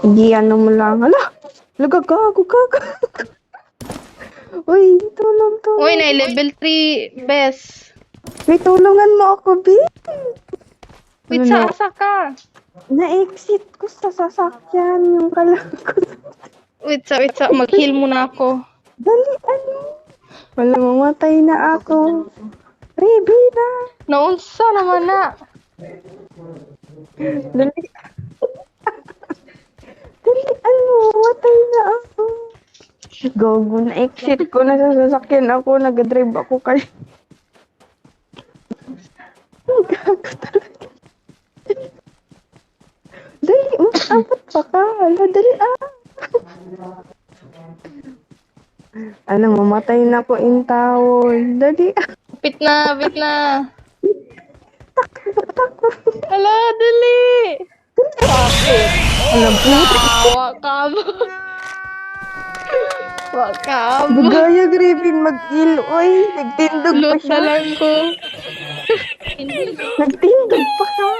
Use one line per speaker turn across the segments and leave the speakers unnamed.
Hindi, ano mo lang. Hala! Gago. Uy, tulong.
Uy, na level 3, bes.
May tulungan mo ako, B.
Wait,
Ano
asa ka?
Na-exit ko sa sasakyan yung kalang ko.
Wait, mag-heal muna ako.
Dali, ano? Wala, mamatay na ako. Rebe na.
Naunsa naman na.
Dali. Dali, ano? Mamatay na ako. Gogo, na-exit ko na sa sasakyan ako. Nag-drive ako kay... Gago talaga. Dali, abot pa ka. Hala, dali Ano, mamatay na ko in tawon. Dali
Wait na.
Takbo.
Hala, dali. Bakit?
Alam po.
Wakab.
Gaya Griffin mag-il. Oy, nagtindog pa
Loot
siya.
na lang ko.
Nagtindog pa ka.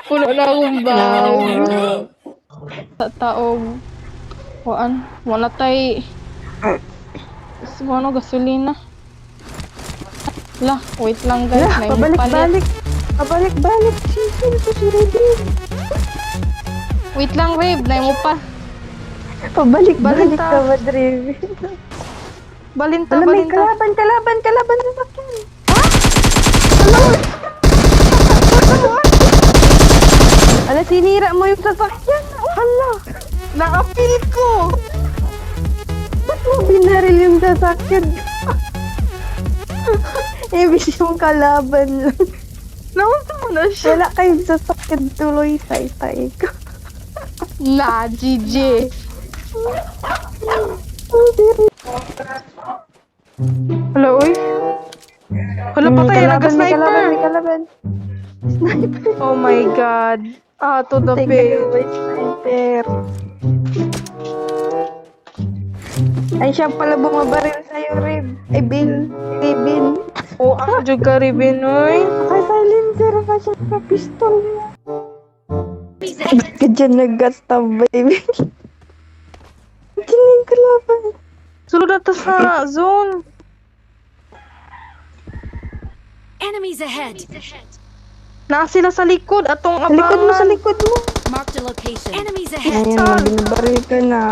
Puno na akong bag. Sa taog. Wala tay. Ano, gasolina. Lah, wait lang guys.
Hala, pabalik-balik. Sisir ko si Redin.
Wait lang, Rib. Nay mo pa.
Pabalik-balik
Balinta.
ka, Madriv.
Balinta.
Alam, may kalaban sa sakyan. Ala, sinira mo yung sasakyan. Hala,
Nakapil ko.
ba't mo binaril yung sasakyan? Ibig yung kalaban lang.
Naunsa mo na siya.
Wala kayong sasakyan tuloy sa itay ko.
La, GG. Hala, uy. Hala, patay. Nag-sniper.
May kalaban.
Oh my God. To the
Thank
base.
you, sniper. Ay, siya pala bumabaril sa'yo, Rib. Ay, Bill. Hey, Bill.
Ako juga ribin, uy.
Naka-silencer pa siya sa pistol niya. Ba't ka dyan nag-gastab, baby? Kining kalaban.
Sulod na ta sa zone.
Enemies ahead.
Naa sila sa likod. Atong
Sa likod mo,
abangan.
sa likod mo.
Marked a location. Enemies ahead.
Ayan, binabaril ka na.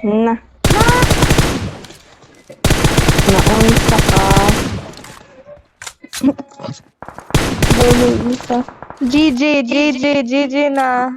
Na. Naunsa ka. Bolo isa.
GG na.